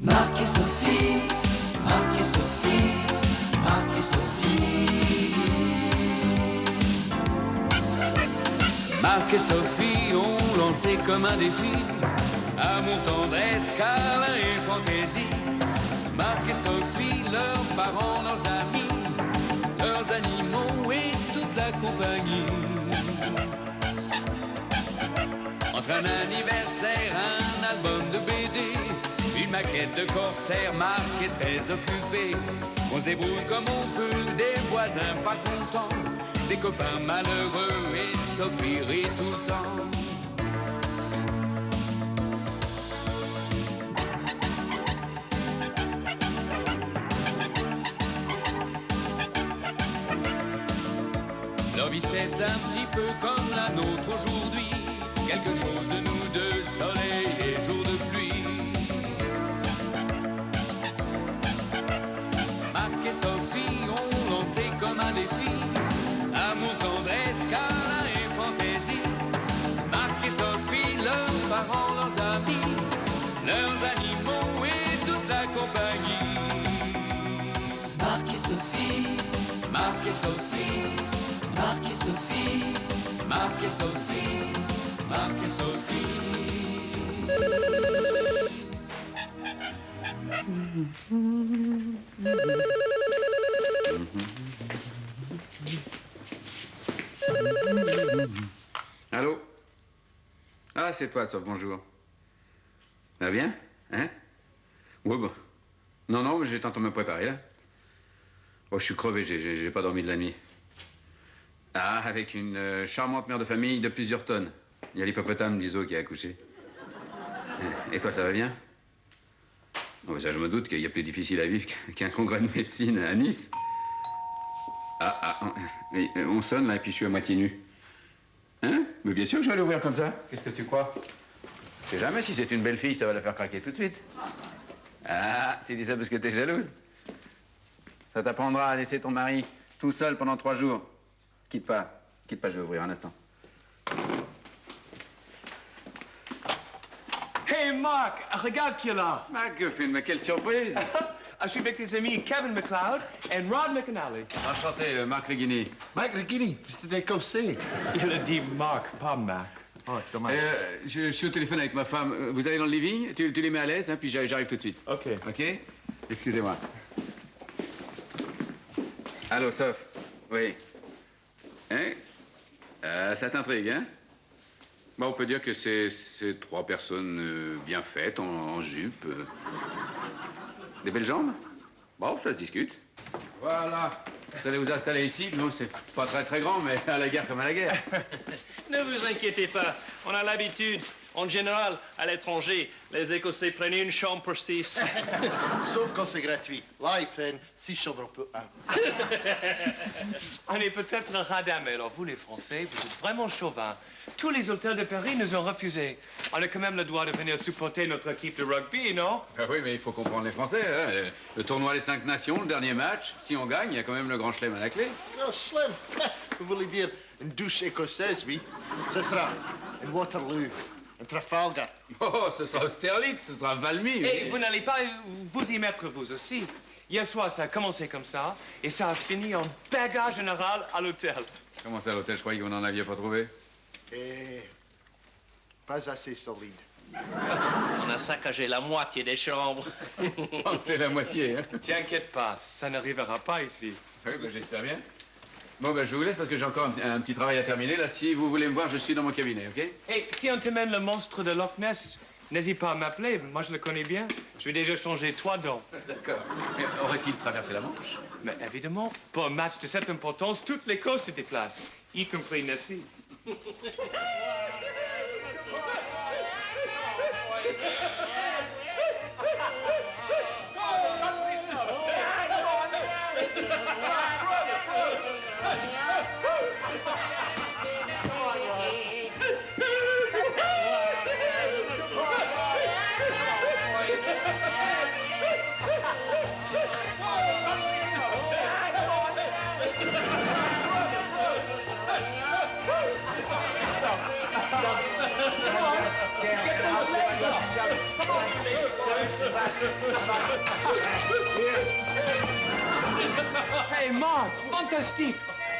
Marc et Sophie, Marc et Sophie, Marc et Sophie. Marc et Sophie ont lancé comme un défi amour, tendresse, câlin et fantaisie. Marc et Sophie, leurs parents, leurs amis, leurs animaux et toute la compagnie. Entre un anniversaire, un album de BD, une maquette de corsaire, Marc est très occupé. On se débrouille comme on peut, des voisins pas contents, des copains malheureux et Sophie rit tout le temps. Leur vie c'est un petit peu comme la nôtre aujourd'hui, quelque chose de nous deux, soleil et jour de pluie. Marc et Sophie ont lancé comme un défi amour, tendresse, câlin et fantaisie. Marc et Sophie, leurs parents, leurs amis, leurs animaux et toute la compagnie. Marc et Sophie, Marc et Sophie, Marc et Sophie, Marc et Sophie, Marc et Sophie. Allô? Ah, c'est toi, Sophie, bonjour. Ça va bien? Hein? Ouais, bon. Non, mais j'ai en train de me préparer, là. Oh, je suis crevé, j'ai pas dormi de la nuit. Ah, avec une charmante mère de famille de plusieurs tonnes. Il y a l'hippopotame d'Iso qui a accouché. Et toi, ça va bien? Oh, ça, je me doute qu'il y a plus difficile à vivre qu'un congrès de médecine à Nice. Oui, on sonne, là, et puis je suis à moitié nu. Hein? Mais bien sûr que je vais l'ouvrir comme ça. Qu'est-ce que tu crois? Je sais jamais, si c'est une belle fille, ça va la faire craquer tout de suite. Ah, tu dis ça parce que t'es jalouse? Ça t'apprendra à laisser ton mari tout seul pendant 3 jours. Quitte pas, je vais ouvrir un instant. Hey Marc, regarde qui est là. McGuffin, mais quelle surprise! Je suis avec tes amis Kevin McLeod et Rod McAnally. Enchanté, Marc Reghini. Mike Regini, c'est écossais. Il a dit Marc, pas Mac. Oh, dommage. Je suis au téléphone avec ma femme. Vous allez dans le living, tu les mets à l'aise, hein, puis j'arrive tout de suite. OK. OK? Excusez-moi. Allô, Soph? Oui. Hein? Ça t'intrigue, hein? Bon, on peut dire que c'est 3 personnes bien faites, en jupe. Des belles jambes? Bon, ça se discute. Voilà. Vous allez vous installer ici. Non, c'est pas très grand, mais à la guerre comme à la guerre. Ne vous inquiétez pas, on a l'habitude. En général, à l'étranger, les Écossais prennent une chambre pour 6. Sauf quand c'est gratuit. Là, ils prennent 6 chambres pour 1. On est peut-être radin, mais alors vous, les Français, vous êtes vraiment chauvins. Tous les hôtels de Paris nous ont refusé. On a quand même le droit de venir supporter notre équipe de rugby, non? Ah oui, mais il faut comprendre les Français. Hein. Le tournoi des 5 nations, le dernier match, si on gagne, il y a quand même le grand chelem à la clé. Oh, Slim, vous voulez dire une douche écossaise, oui. Ce sera une Waterloo, un Trafalgar. Oh, ce sera Austerlitz, ce sera Valmy. Et vous n'allez pas vous y mettre, vous aussi. Hier soir, ça a commencé comme ça, et ça a fini en bagarre générale à l'hôtel. Comment ça, à l'hôtel? Je croyais qu'on n'en aviez pas trouvé. Et pas assez solide. On a saccagé la moitié des chambres. Tant que c'est la moitié, hein. T'inquiète pas, ça n'arrivera pas ici. Oui, ben, j'espère bien. Bon, ben, je vous laisse parce que j'ai encore un petit travail à terminer. Là, si vous voulez me voir, je suis dans mon cabinet, OK? Et si on te mène le monstre de Loch Ness, n'hésite pas à m'appeler. Moi, je le connais bien. Je vais déjà changer 3 dents. D'accord. Mais aurait-il traversé la Manche? Mais évidemment, pour un match de cette importance, toute l'Écosse se déplace, y compris Nessie. Come on, Hey, Marc, fantastique.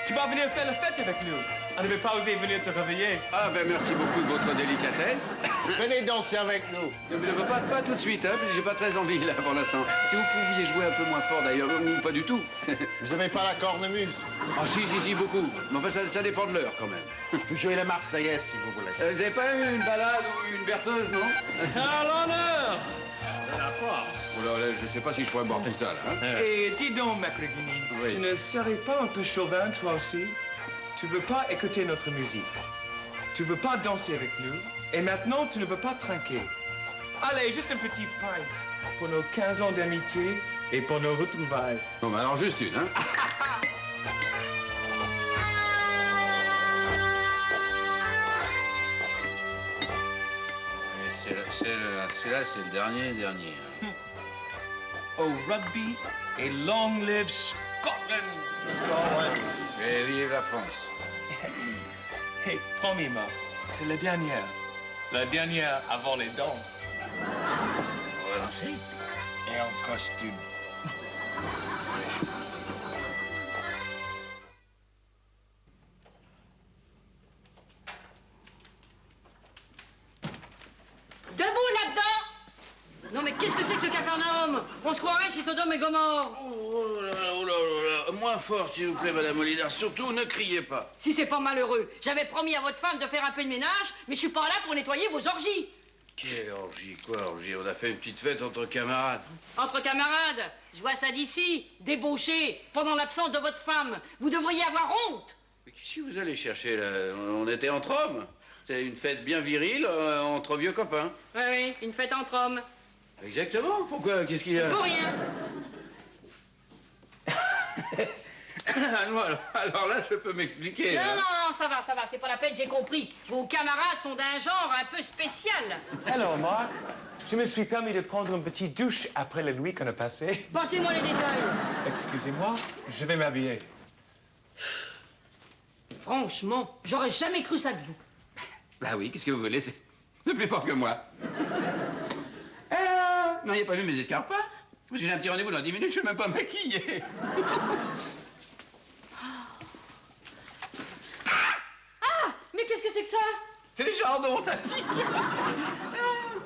Tu vas venir faire la fête avec nous. On n'avait pas osé venir te réveiller. Ah ben merci beaucoup de votre délicatesse. Venez danser avec nous. Mais pas tout de suite, hein, parce que j'ai pas très envie là pour l'instant. Si vous pouviez jouer un peu moins fort d'ailleurs, ou pas du tout. Vous aimez pas la cornemuse? Ah si, beaucoup. Mais enfin ça dépend de l'heure quand même. Vous jouez la Marseillaise si vous voulez. Vous avez pas eu une balade ou une berceuse, non? À l'honneur de la France. Oh là, je sais pas si je pourrais boire tout ça là. Hein. Et dis donc, McRae, Oui. tu ne serais pas un peu chauvin, toi aussi? Tu veux pas écouter notre musique. Tu veux pas danser avec nous. Et maintenant, tu ne veux pas trinquer. Allez, juste un petit pint pour nos 15 ans d'amitié et pour nos retrouvailles. Bon, bah alors juste une, hein. Celui-là, c'est le dernier. Au rugby et long live Scotland! Et vive la France. Hey, promis-moi, c'est la dernière. La dernière avant les danses. On va danser. Et en costume. Debout là-dedans! Non mais qu'est-ce que c'est que ce capharnaüm? On se croirait chez Sodome et Gomorre. Oh là, moins fort s'il vous plaît, Madame Olida. Surtout, ne criez pas. Si c'est pas malheureux, j'avais promis à votre femme de faire un peu de ménage, mais je suis pas là pour nettoyer vos orgies. Quelle orgie, quoi, orgie? On a fait une petite fête entre camarades. Entre camarades, je vois ça d'ici, débauché, pendant l'absence de votre femme. Vous devriez avoir honte. Mais qu'est-ce que vous allez chercher, là? On était entre hommes. C'était une fête bien virile, entre vieux copains. Oui, une fête entre hommes. Exactement. Pourquoi? Qu'est-ce qu'il y a? Pour rien. Ah non, alors là, je peux m'expliquer. Non, hein. non, ça va, c'est pas la peine, j'ai compris. Vos camarades sont d'un genre un peu spécial. Alors, Marc, je me suis permis de prendre une petite douche après la nuit qu'on a passée. Passez-moi les détails. Excusez-moi, je vais m'habiller. Franchement, j'aurais jamais cru ça de vous. Bah oui, qu'est-ce que vous voulez? C'est plus fort que moi. Non, il n'y a pas vu mes escarpes? Parce que j'ai un petit rendez-vous dans 10 minutes, je suis même pas maquillé. Mais qu'est-ce que c'est que ça? C'est les chardons, ça pique.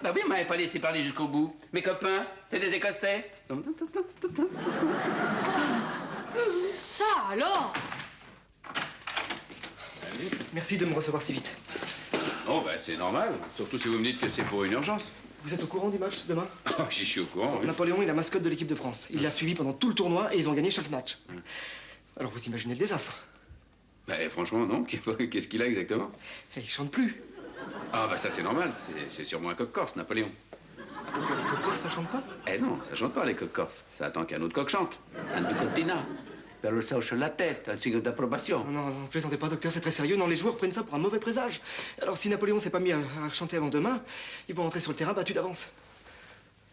Bah oui, vous m'avez pas laissé parler jusqu'au bout. Mes copains, c'est des Écossais. Ça alors? Merci de me recevoir si vite. Oh, bah c'est normal. Surtout si vous me dites que c'est pour une urgence. Vous êtes au courant du match demain? Oh, j'y suis au courant, oui. Napoléon est la mascotte de l'équipe de France. Il l'a suivi pendant tout le tournoi et ils ont gagné chaque match. Alors vous imaginez le désastre. Bah franchement, non. Qu'est-ce qu'il a exactement? Et il chante plus. Ah, bah ça c'est normal. C'est sûrement un coq corse, Napoléon. Le coq corse, ça chante pas? Eh non, ça chante pas les coqs corses. Ça attend qu'un autre coq chante. Un du continent. Vers le hoche la tête, un signe d'approbation. Non, plaisantez pas, docteur, c'est très sérieux. Non, les joueurs prennent ça pour un mauvais présage. Alors si Napoléon s'est pas mis à chanter avant demain, ils vont entrer sur le terrain battus d'avance.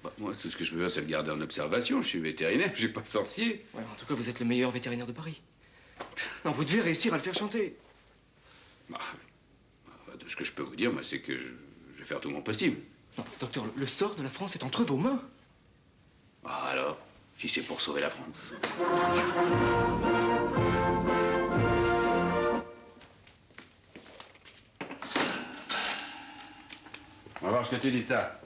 Bah, moi, tout ce que je peux faire, c'est le garder en observation. Je suis vétérinaire, je suis pas sorcier. Ouais, en tout cas, vous êtes le meilleur vétérinaire de Paris. Non, vous devez réussir à le faire chanter. Bah, enfin, de ce que je peux vous dire, moi, c'est que je vais faire tout mon possible. Non, docteur, le sort de la France est entre vos mains. Ah, alors, si c'est pour sauver la France. On va voir ce que tu dis de ça.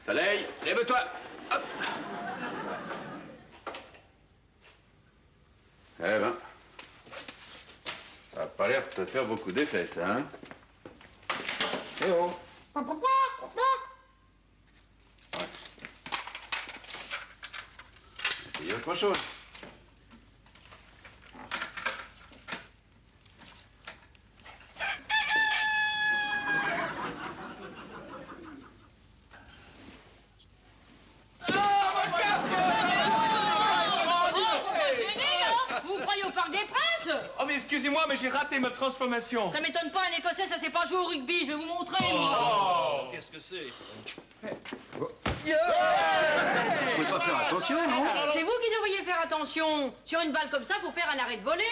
Soleil, lève-toi. Hop. Eh ben, ça a pas l'air de te faire beaucoup d'effet, ça, hein? Eh oh. Ouais. Essayez autre chose. Vous croyez au Parc des Princes? Oh, mais excusez-moi, mais j'ai raté ma transformation. Ça m'étonne pas, un Écossais, ça sait pas jouer au rugby, je vais vous montrer, moi. Oh, qu'est-ce que c'est? Vous pouvez pas faire attention, non? C'est vous qui devriez faire attention. attention, sur une balle comme ça, faut faire un arrêt de volée.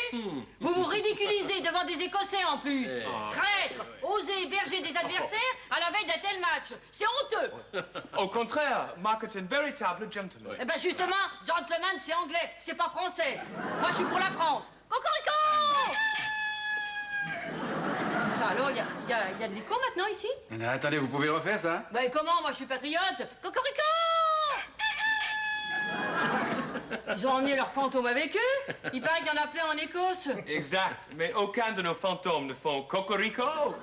Vous vous ridiculisez devant des Écossais en plus. Traître, oser héberger des adversaires à la veille d'un tel match. C'est honteux. Au contraire, Mark est un véritable gentleman. Eh ben justement, gentleman, c'est anglais, c'est pas français. Moi, je suis pour la France. Cocorico! Ça alors, il y a de l'écho maintenant ici? Attendez, vous pouvez refaire ça? Ben comment? Moi, je suis patriote. Cocorico! Ils ont emmené leur fantôme avec eux. Il paraît qu'il y en a plein en Écosse. Exact, mais aucun de nos fantômes ne font cocorico. Ah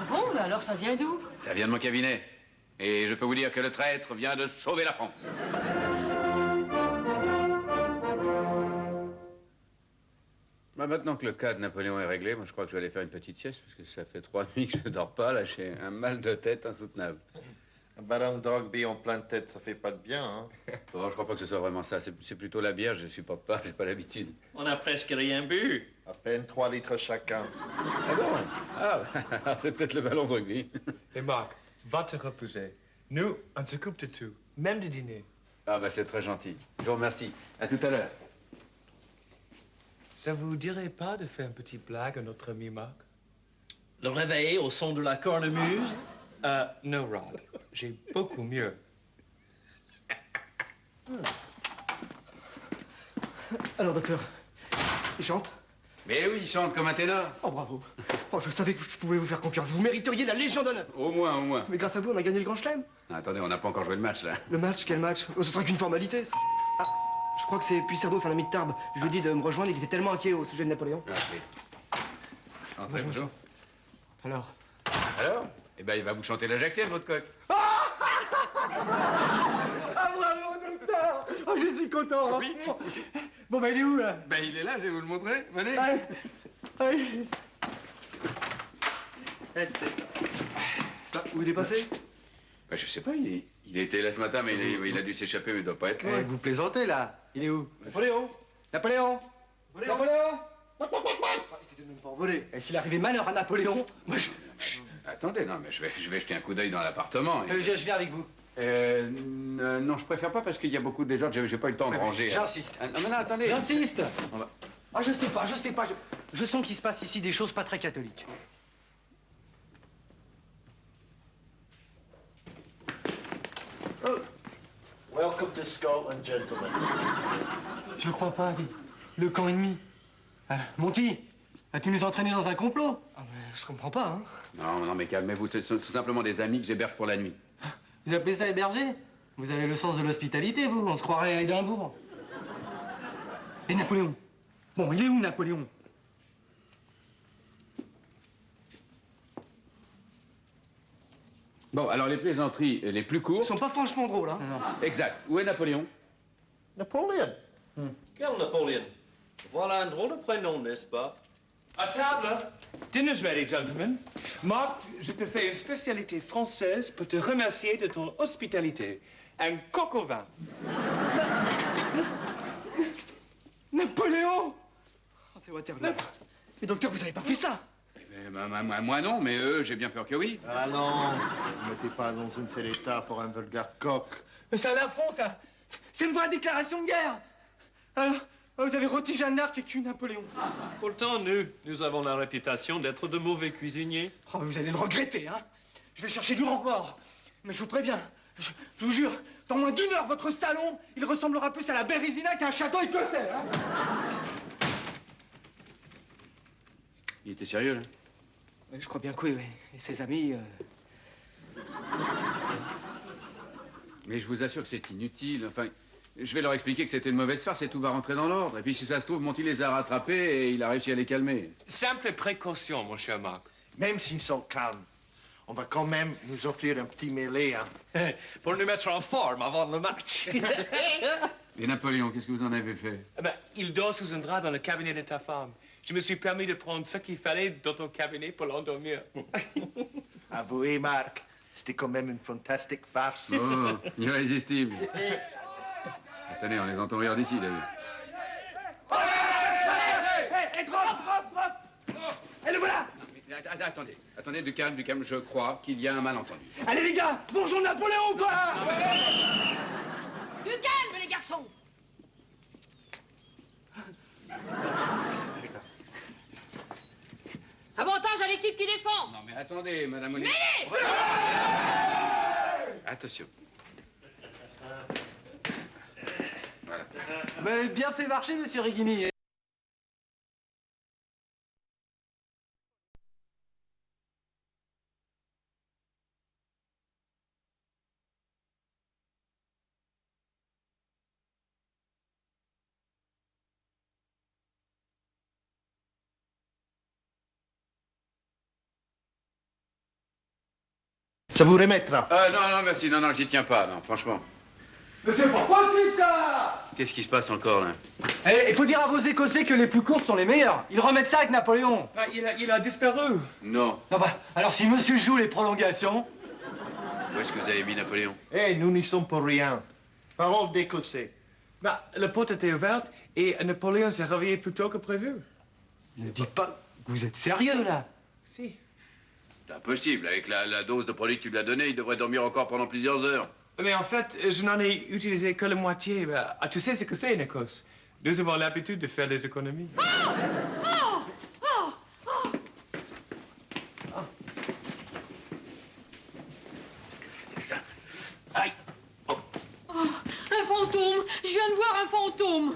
bon? Ben alors, ça vient d'où? Ça vient de mon cabinet. Et je peux vous dire que le traître vient de sauver la France. Bah, maintenant que le cas de Napoléon est réglé, moi je crois que je vais aller faire une petite sieste parce que ça fait 3 nuits que je dors pas. Là, j'ai un mal de tête insoutenable. Un ballon d'Rugby en pleine tête, ça fait pas de bien, hein? Bon, je crois pas que ce soit vraiment ça. C'est plutôt la bière, je supporte pas, j'ai pas l'habitude. On a presque rien bu. À peine 3 litres chacun. Ah bon? Ah, c'est peut-être le ballon de rugby. Et Marc, va te reposer. Nous, on se coupe de tout, même de dîner. Ah bah c'est très gentil. Je vous remercie. À tout à l'heure. Ça vous dirait pas de faire une petite blague à notre ami Marc? Le réveiller au son de la cornemuse. No, Rod. J'ai beaucoup mieux. Alors, docteur, il chante? Mais oui, il chante comme un ténor. Oh, bravo. Oh, je savais que je pouvais vous faire confiance. Vous mériteriez la Légion d'honneur. Au moins, au moins. Mais grâce à vous, on a gagné le Grand Chelem. Ah, attendez, on n'a pas encore joué le match là. Le match, quel match? Oh, ce sera qu'une formalité, ça. Ah, je crois que c'est Puisserdos, un ami de Tarbes. Je lui ai dit de me rejoindre, il était tellement inquiet au sujet de Napoléon. Ah, oui. Entrez, bonjour. Alors? Alors? Eh ben, il va vous chanter l'Ajaxienne, votre coq. Ah, bravo, docteur! Oh, je suis content, hein. Oui. Bon, bah, il est où, là? Ben, il est là, je vais vous le montrer. Venez. Allez. Allez. Où il est passé? Ben, je sais pas, il était là ce matin, mais il a dû s'échapper, mais il doit pas être là. Vous plaisantez, là. Il est où? Napoléon! Napoléon! Napoléon! Ah, il s'était même pas envolé. Et s'il arrivait malheur à Napoléon, moi Attendez, non, mais je vais jeter un coup d'œil dans l'appartement. et- je viens avec vous. Non, je préfère pas parce qu'il y a beaucoup de désordre, j'ai pas eu le temps de ranger. J'insiste. Ah, non, mais non, attendez. J'insiste! On va- Ah, je sais pas. Je sens qu'il se passe ici des choses pas très catholiques. Welcome to Scotland, gentlemen. Je crois pas. Le camp ennemi. Monty, as-tu nous entraîner dans un complot? Ah, mais je comprends pas, hein. Non, mais calmez-vous, ce sont simplement des amis que j'héberge pour la nuit. Vous appelez ça héberger? Vous avez le sens de l'hospitalité, vous. On se croirait à Édimbourg. Et Napoléon? Bon, il est où, Napoléon? Bon, alors les plaisanteries les plus Ils courtes. sont pas franchement drôles, hein. Exact. Où est Napoléon? Napoleon. Quel Napoléon? Voilà un drôle de prénom, n'est-ce pas? À table. Dinner's ready, gentlemen. Marc, je te fais une spécialité française pour te remercier de ton hospitalité. Un coq au vin. Napoléon! Oh, c'est Waterloo. Mais docteur, vous avez pas fait ça! Moi non, mais eux, j'ai bien peur que oui. Ah non, ne mettez pas dans un tel état pour un vulgaire coq. Mais c'est un affront, ça! C'est une vraie déclaration de guerre! Alors, vous avez rôti Jeanne d'Arc et cul Napoléon. Pourtant, nous avons la réputation d'être de mauvais cuisiniers. Oh, vous allez le regretter, hein? Je vais chercher du renfort. Mais je vous préviens, je vous jure, dans moins d'une heure, votre salon, il ressemblera plus à la Bérésina qu'à un château écossais, hein? Il était sérieux, là? Je crois bien que oui, oui. Et ses amis... Mais je vous assure que c'est inutile. Enfin, je vais leur expliquer que c'était une mauvaise farce et tout va rentrer dans l'ordre. Et puis, si ça se trouve, Monty les a rattrapés et il a réussi à les calmer. Simple précaution, mon cher Marc. Même s'ils sont calmes, on va quand même nous offrir un petit mêlé, hein. Pour nous mettre en forme avant le match. Et Napoléon, qu'est-ce que vous en avez fait? Eh ben, il dort sous un drap dans le cabinet de ta femme. Je me suis permis de prendre ce qu'il fallait dans ton cabinet pour l'endormir. Avouez, Marc, c'était quand même une fantastique farce. Oh, irrésistible. Attendez, on les entend rire d'ici, là. Hé, drop! Et le voilà! Attendez, du calme, je crois qu'il y a un malentendu. Allez, les gars, bonjour Napoléon, quoi! Du calme, les garçons! Avantage à l'équipe qui défend. Non, mais attendez, madame Moulin. Mêlée. Attention. Voilà. Vous m'avez bien fait marcher, monsieur Rigini. Ça vous remettra. Non, merci. Non, j'y tiens pas, non, franchement. Mais c'est pas possible, ça! Qu'est-ce qui se passe encore, là? Eh, il faut dire à vos Écossais que les plus courtes sont les meilleures. Ils remettent ça avec Napoléon. Ah, il a disparu. Non. Non, bah, alors si monsieur joue les prolongations... Où est-ce que vous avez mis Napoléon? Eh, nous n'y sommes pour rien. Parole d'Écossais. Bah, la porte était ouverte et Napoléon s'est réveillé plus tôt que prévu. Ne dites pas que vous êtes sérieux, là. Si. C'est impossible. Avec la dose de produit que tu lui as donnée, il devrait dormir encore pendant plusieurs heures. Mais en fait, je n'en ai utilisé que la moitié. Bah, tu sais ce que c'est, une Écosse. Nous avons l'habitude de faire des économies. C'est ça. Aïe! Un fantôme. Je viens de voir un fantôme.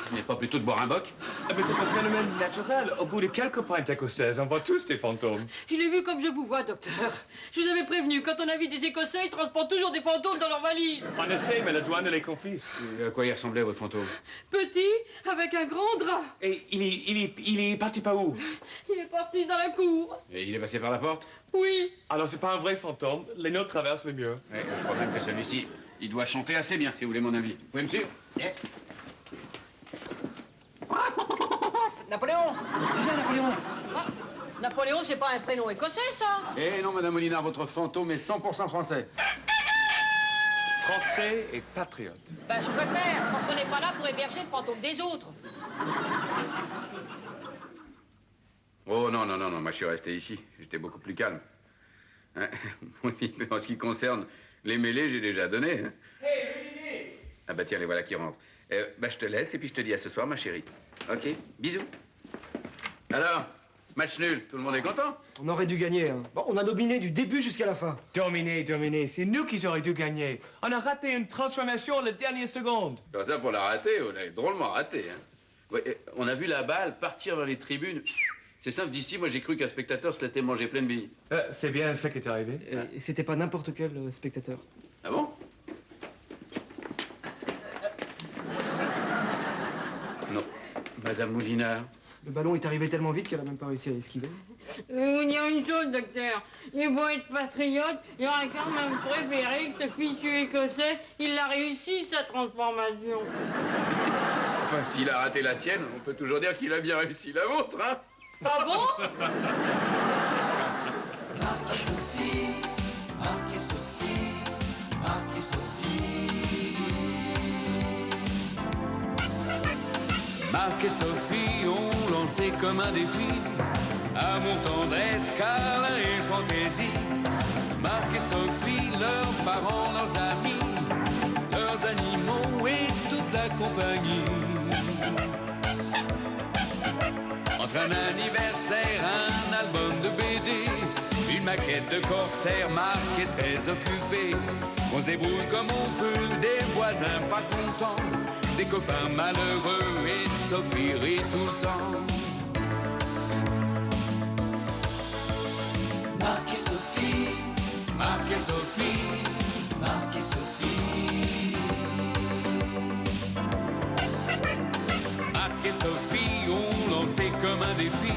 Tu n'es pas plutôt de boire un boc? Ah, mais c'est un phénomène naturel. Au bout de quelques pintes écossaises, on voit tous des fantômes. Je l'ai vu comme je vous vois, docteur. Je vous avais prévenu, quand on invite des Écossais, ils transportent toujours des fantômes dans leurs valises. On essaie, mais la douane les confisque. À quoi il ressemblait, votre fantôme? Petit, avec un grand drap. Et il est parti par où? Il est parti dans la cour. Et il est passé par la porte? Oui. Alors, c'est pas un vrai fantôme. Les nôtres traversent le mur. Ouais, je crois même que celui-ci, il doit chanter assez bien, si vous voulez mon avis. Vous pouvez me suivre? Napoléon! Viens, Napoléon! Ah, Napoléon, c'est pas un prénom écossais, ça. Eh non, madame Molinard, votre fantôme est 100% français. Français et patriote. Ben, je préfère, parce qu'on n'est pas là pour héberger le fantôme des autres. Oh non, moi je suis resté ici. J'étais beaucoup plus calme. Hein? Oui, mais en ce qui concerne les mêlées, j'ai déjà donné. Hein? Ah bah tiens, les voilà qui rentrent. Bah je te laisse et puis je te dis à ce soir, ma chérie. Ok, bisous. Alors, match nul, tout le monde est content? On aurait dû gagner. Hein. Bon, on a dominé du début jusqu'à la fin. Dominé. C'est nous qui aurions dû gagner. On a raté une transformation à la dernière seconde. Comme ça, pour la rater, on a drôlement raté. Hein? Ouais, on a vu la balle partir vers les tribunes. C'est simple, d'ici, moi j'ai cru qu'un spectateur se l'était mangé plein de billes. C'est bien ça qui est arrivé. Et c'était pas n'importe quel spectateur. Ah bon? Non. Madame Moulinard. Le ballon est arrivé tellement vite qu'elle a même pas réussi à l'esquiver. Je vais vous dire une chose, docteur. Il est beau être patriote, il aurait quand même préféré que ce fichu écossais, il a réussi sa transformation. Enfin, s'il a raté la sienne, on peut toujours dire qu'il a bien réussi la vôtre, hein? Ah bon? Marc et Sophie, Marc et Sophie, Marc et Sophie. Marc et Sophie ont lancé comme un défi amour, tendresse, câlin et fantaisie. Marc et Sophie, leurs parents, leurs amis, leurs animaux et toute la compagnie. Entre un anniversaire, un album de BD, une maquette de corsaire, Marc est très occupé. On se débrouille comme on peut, des voisins pas contents, des copains malheureux et Sophie rit tout le temps. Marc et Sophie, Marc et Sophie, Marc et Sophie. Marc et Sophie ont lancé comme un défi